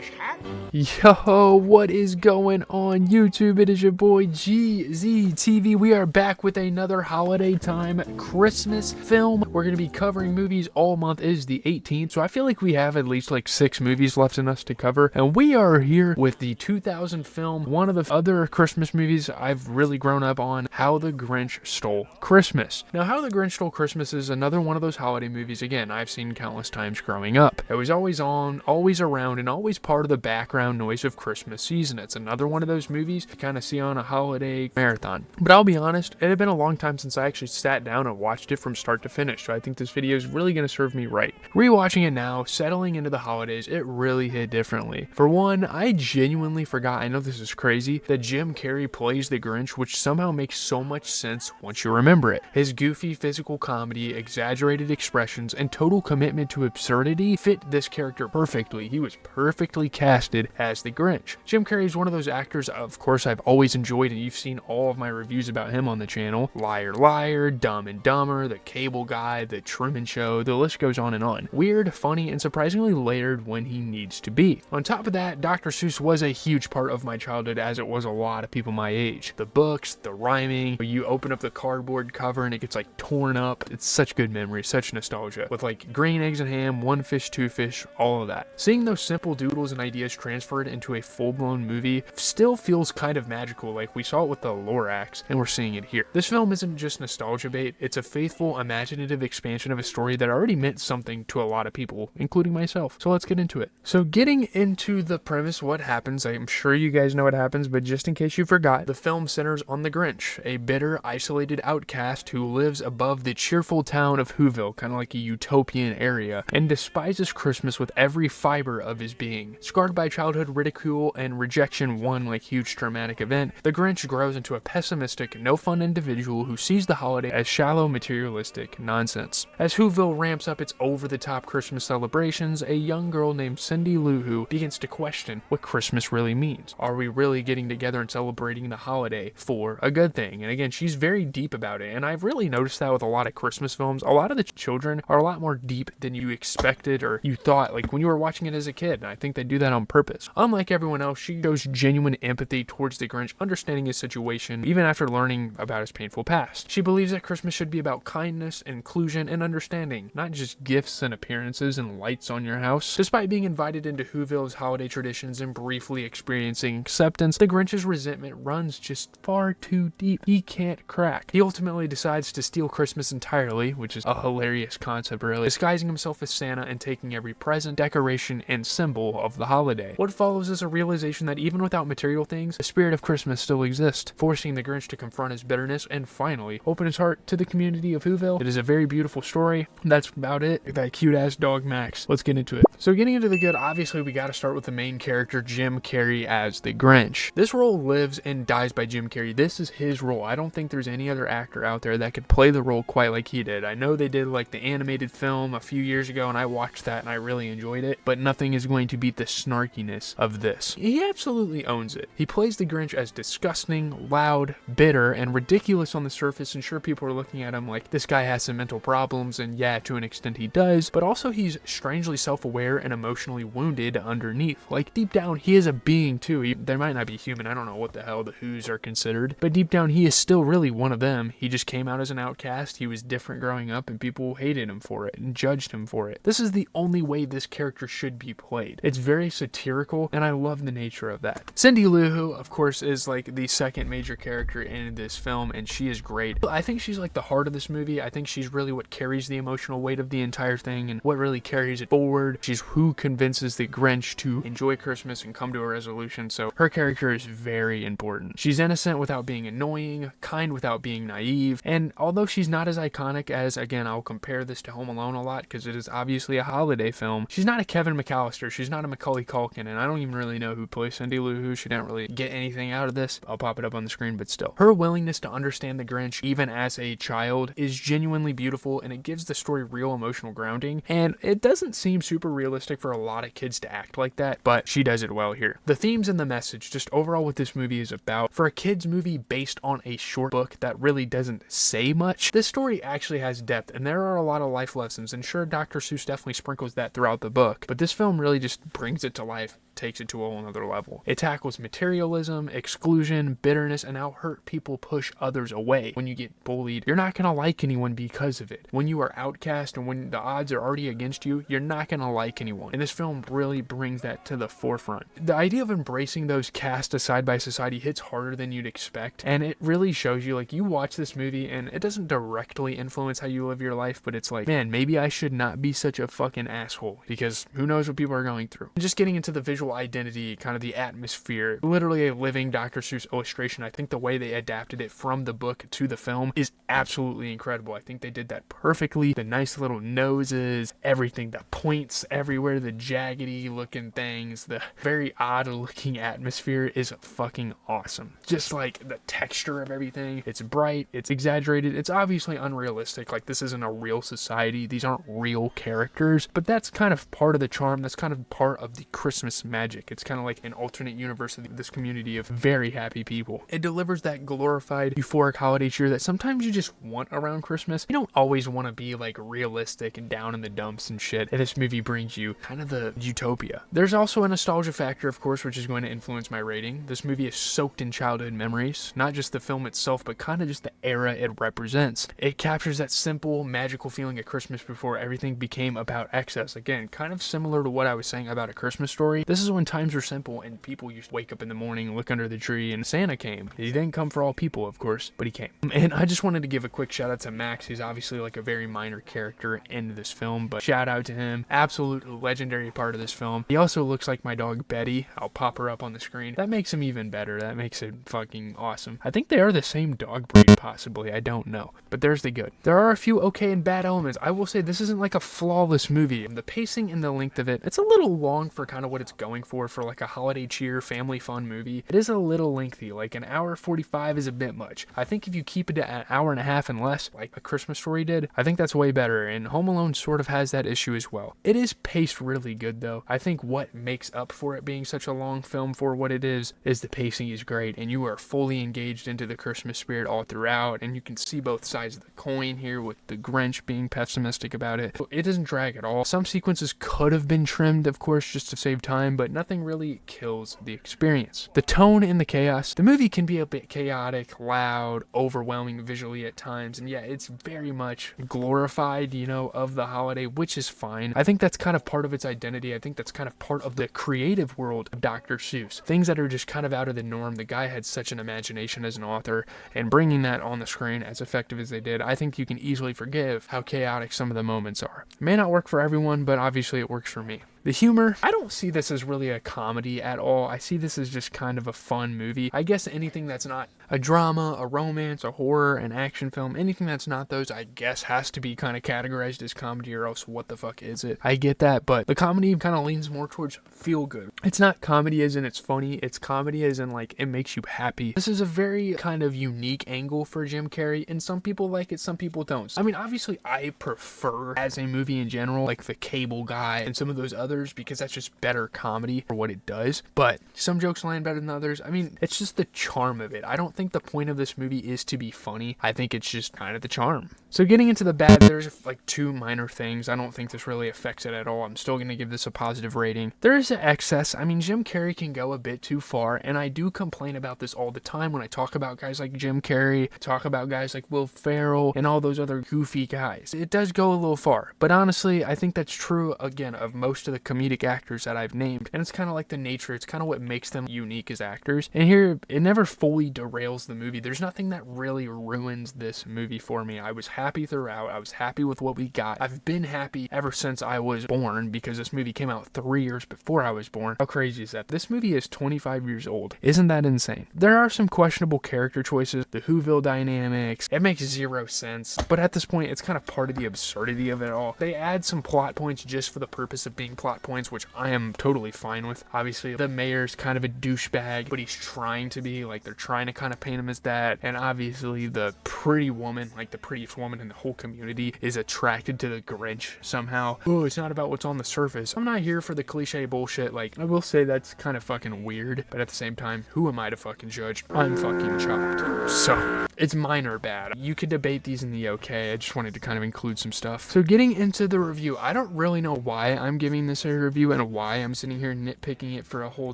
is happy. Yo, what is going on YouTube? It is your boy GZTV. We are back with another holiday time Christmas film. We're going to be covering movies all month. It is the 18th, so I feel like we have at least like 6 movies left in us to cover. And we are here with the 2000 film, one of the other Christmas movies I've really grown up on, How the Grinch Stole Christmas. Now, How the Grinch Stole Christmas is another one of those holiday movies, again, I've seen countless times growing up. It was always on, always around, and always part of the background noise of Christmas season. It's another one of those movies you kind of see on a holiday marathon. But I'll be honest, it had been a long time since I actually sat down and watched it from start to finish, so I think this video is really going to serve me right. Rewatching it now, settling into the holidays, it really hit differently. For one, I genuinely forgot, I know this is crazy, that Jim Carrey plays the Grinch, which somehow makes so much sense once you remember it. His goofy physical comedy, exaggerated expressions, and total commitment to absurdity fit this character perfectly. He was perfectly casted as the Grinch. Jim Carrey is one of those actors, of course, I've always enjoyed, and you've seen all of my reviews about him on the channel. Liar Liar, Dumb and Dumber, The Cable Guy, The Truman Show, the list goes on and on. Weird, funny, and surprisingly layered when he needs to be. On top of that, Dr. Seuss was a huge part of my childhood, as it was a lot of people my age. The books, the rhyming, you open up the cardboard cover and it gets like torn up. It's such good memories, such nostalgia. With like green eggs and ham, one fish, two fish, all of that. Seeing those simple doodles and ideas transferred into a full-blown movie still feels kind of magical, like we saw it with the Lorax, and we're seeing it here. This film isn't just nostalgia bait, it's a faithful, imaginative expansion of a story that already meant something to a lot of people, including myself. So let's get into it. So getting into the premise, what happens, I'm sure you guys know what happens, but just in case you forgot, the film centers on the Grinch, a bitter, isolated outcast who lives above the cheerful town of Whoville, kind of like a utopian area, and despises Christmas with every fiber of his being. Scarred by childhood ridicule and rejection, one like huge traumatic event, the Grinch grows into a pessimistic, no-fun individual who sees the holiday as shallow, materialistic nonsense. As Whoville ramps up its over-the-top Christmas celebrations, a young girl named Cindy Lou Who begins to question what Christmas really means. Are we really getting together and celebrating the holiday for a good thing? And again, she's very deep about it, and I've really noticed that with a lot of Christmas films. A lot of the children are a lot more deep than you expected or you thought, like when you were watching it as a kid, and I think they do that on purpose. Unlike everyone else, she shows genuine empathy towards the Grinch, understanding his situation, even after learning about his painful past. She believes that Christmas should be about kindness, inclusion, and understanding, not just gifts and appearances and lights on your house. Despite being invited into Whoville's holiday traditions and briefly experiencing acceptance, the Grinch's resentment runs just far too deep. He can't crack. He ultimately decides to steal Christmas entirely, which is a hilarious concept really, disguising himself as Santa and taking every present, decoration, and symbol of the holiday. What follows is a realization that even without material things, the spirit of Christmas still exists, forcing the Grinch to confront his bitterness and finally open his heart to the community of Whoville. It is a very beautiful story. That's about it. That cute ass dog Max. Let's get into it. So getting into the good, obviously we gotta start with the main character, Jim Carrey as the Grinch. This role lives and dies by Jim Carrey. This is his role. I don't think there's any other actor out there that could play the role quite like he did. I know they did like the animated film a few years ago and I watched that and I really enjoyed it, but nothing is going to beat the snarkiness of this. He absolutely owns it. He plays the Grinch as disgusting, loud, bitter, and ridiculous on the surface, and sure, people are looking at him like this guy has some mental problems, and yeah, to an extent he does, but also he's strangely self-aware and emotionally wounded underneath. Like deep down, he is a being too. They might not be human, I don't know what the hell the Who's are considered, but deep down he is still really one of them. He just came out as an outcast, he was different growing up, and people hated him for it and judged him for it. This is the only way this character should be played. It's very satirical, and I love the nature of that. Cindy Lou Who, of course, is like the second major character in this film, and she is great. I think she's like the heart of this movie. I think she's really what carries the emotional weight of the entire thing and what really carries it forward. She's who convinces the Grinch to enjoy Christmas and come to a resolution, so her character is very important. She's innocent without being annoying, kind without being naive, and although she's not as iconic as, again, I'll compare this to Home Alone a lot because it is obviously a holiday film, she's not a Kevin McAllister, she's not a Macaulay Culkin, and I don't even really know who plays Cindy Lou Who. She didn't really get anything out of this. I'll pop it up on the screen, but still. Her willingness to understand the Grinch, even as a child, is genuinely beautiful, and it gives the story real emotional grounding, and it doesn't seem super realistic for a lot of kids to act like that, but she does it well here. The themes and the message, just overall what this movie is about, for a kid's movie based on a short book that really doesn't say much, this story actually has depth, and there are a lot of life lessons, and sure, Dr. Seuss definitely sprinkles that throughout the book, but this film really just brings it to life takes it to a whole nother level. It tackles materialism, exclusion, bitterness, and how hurt people push others away. When you get bullied, you're not gonna like anyone because of it. When you are outcast and when the odds are already against you, you're not gonna like anyone. And this film really brings that to the forefront. The idea of embracing those cast aside by society hits harder than you'd expect, and it really shows you, like, you watch this movie and it doesn't directly influence how you live your life, but it's like, man, maybe I should not be such a fucking asshole, because who knows what people are going through. And just getting into the visual identity, kind of the atmosphere, literally a living Dr. Seuss illustration. I think the way they adapted it from the book to the film is absolutely incredible. I think they did that perfectly. The nice little noses, everything, the points everywhere, the jaggedy looking things, the very odd looking atmosphere is fucking awesome. Just like the texture of everything. It's bright, it's exaggerated, it's obviously unrealistic. Like, this isn't a real society, these aren't real characters, but that's kind of part of the charm, that's kind of part of the Christmas magic. It's kind of like an alternate universe of this community of very happy people. It delivers that glorified, euphoric holiday cheer that sometimes you just want around Christmas. You don't always want to be like realistic and down in the dumps and shit, and this movie brings you kind of the utopia. There's also a nostalgia factor, of course, which is going to influence my rating. This movie is soaked in childhood memories, not just the film itself, but kind of just the era it represents. It captures that simple, magical feeling of Christmas before everything became about excess. Again, kind of similar to what I was saying about A Christmas Story. This is when times were simple and people used to wake up in the morning, look under the tree, and Santa came. He didn't come for all people, of course, but he came. And I just wanted to give a quick shout out to Max. He's obviously like a very minor character in this film, but shout out to him. Absolute legendary part of this film. He also looks like my dog Betty. I'll pop her up on the screen. That makes him even better. That makes it fucking awesome. I think they are the same dog breed, possibly. I don't know. But there's the good. There are a few okay and bad elements. I will say this isn't like a flawless movie. The pacing and the length of it, it's a little long for kind of what it's going for like a holiday cheer, family fun movie. It is a little lengthy. Like an hour 45 is a bit much. I think if you keep it to an hour and a half and less, like A Christmas Story did, I think that's way better. And Home Alone sort of has that issue as well. It is paced really good though. I think what makes up for it being such a long film for what it is the pacing is great, and you are fully engaged into the Christmas spirit all throughout, and you can see both sides of the coin here with the Grinch being pessimistic about it. It doesn't drag at all. Some sequences could have been trimmed, of course, just to save time, but nothing really kills the experience. The tone and the chaos. The movie can be a bit chaotic, loud, overwhelming visually at times, and yeah, it's very much glorified, you know, of the holiday, which is fine. I think that's kind of part of its identity. I think that's kind of part of the creative world of Dr. Seuss. Things that are just kind of out of the norm. The guy had such an imagination as an author, and bringing that on the screen as effective as they did, I think you can easily forgive how chaotic some of the moments are. It may not work for everyone, but obviously it works for me. The humor, I don't see this as really a comedy at all. I see this as just kind of a fun movie. I guess anything that's not a drama, a romance, a horror, an action film, anything that's not those, I guess has to be kind of categorized as comedy, or else what the fuck is it? I get that, but the comedy kind of leans more towards feel good. It's not comedy as in it's funny, it's comedy as in like it makes you happy. This is a very kind of unique angle for Jim Carrey, and some people like it, some people don't. I mean, obviously I prefer as a movie in general, like The Cable Guy and some of those others, because that's just better comedy for what it does, but some jokes land better than others. I mean, it's just the charm of it. I don't think the point of this movie is to be funny. I think it's just kind of the charm. So getting into the bad, there's like two minor things. I don't think this really affects it at all. I'm still going to give this a positive rating. There is an excess. I mean, Jim Carrey can go a bit too far, and I do complain about this all the time when I talk about guys like Jim Carrey, talk about guys like Will Ferrell, and all those other goofy guys. It does go a little far, but honestly, I think that's true, again, of most of the comedic actors that I've named, and it's kind of like the nature, it's kind of what makes them unique as actors, and here, it never fully derails the movie. There's nothing that really ruins this movie for me. I was happy throughout. I was happy with what we got. I've been happy ever since I was born, because this movie came out 3 years before I was born. How crazy is that? This movie is 25 years old. Isn't that insane? There are some questionable character choices, the Whoville dynamics, it makes zero sense, but at this point, it's kind of part of the absurdity of it all. They add some plot points just for the purpose of being plot points, which I am totally fine with. Obviously, the mayor's kind of a douchebag, but he's trying to be, like, they're trying to kind kind of paint him as that. And obviously the pretty woman, like the prettiest woman in the whole community, is attracted to the Grinch somehow. Oh, it's not about what's on the surface. I'm not here for the cliche bullshit. Like, I will say that's kind of fucking weird, but at the same time, who am I to fucking judge? I'm fucking chopped. So it's minor bad. You could debate these in the okay. I just wanted to kind of include some stuff. So getting into the review, I don't really know why I'm giving this a review and why I'm sitting here nitpicking it for a whole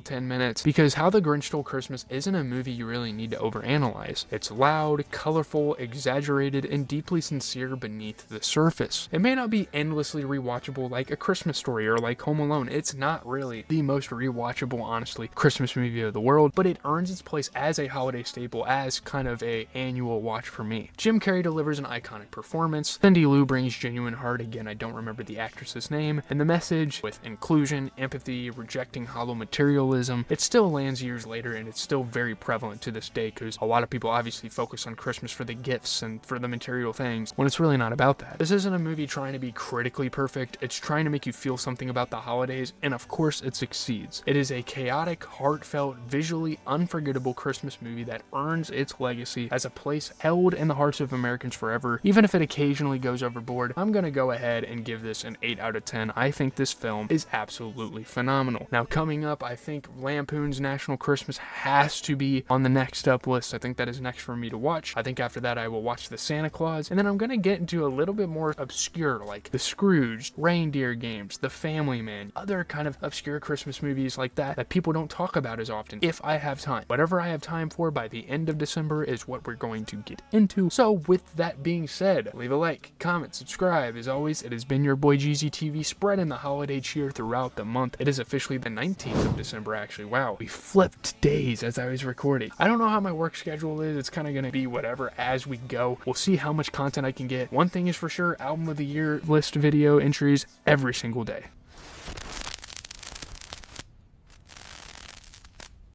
10 minutes, because How the Grinch Stole Christmas isn't a movie you really need to overanalyze. It's loud, colorful, exaggerated, and deeply sincere beneath the surface. It may not be endlessly rewatchable like A Christmas Story or like Home Alone. It's not really the most rewatchable, honestly, Christmas movie of the world, but it earns its place as a holiday staple, as kind of a annual watch for me. Jim Carrey delivers an iconic performance. Cindy Lou brings genuine heart. Again, I don't remember the actress's name. And the message with inclusion, empathy, rejecting hollow materialism, it still lands years later, and it's still very prevalent to this day, because a lot of people obviously focus on Christmas for the gifts and for the material things, when it's really not about that. This isn't a movie trying to be critically perfect. It's trying to make you feel something about the holidays, and of course it succeeds. It is a chaotic, heartfelt, visually unforgettable Christmas movie that earns its legacy as a place held in the hearts of Americans forever. Even if it occasionally goes overboard, I'm gonna go ahead and give this an 8 out of 10. I think this film is absolutely phenomenal. Now, coming up, I think Lampoon's National Christmas has to be on the next up list. I think that is next for me to watch. I think after that I will watch the Santa Claus, and then I'm gonna get into a little bit more obscure, like the Scrooge, Reindeer Games, The Family Man, other kind of obscure Christmas movies like that people don't talk about as often, if I have time. Whatever I have time for by the end of December is what we're going to get into. So with that being said, leave a like, comment, subscribe. As always, it has been your boy GZTV, spreading the holiday cheer throughout the month. It is officially the 19th of December, actually. Wow, we flipped days as I was recording. I don't know how my work schedule is. It's kind of going to be whatever as we go. We'll see how much content I can get. One thing is for sure, album of the year list video entries every single day.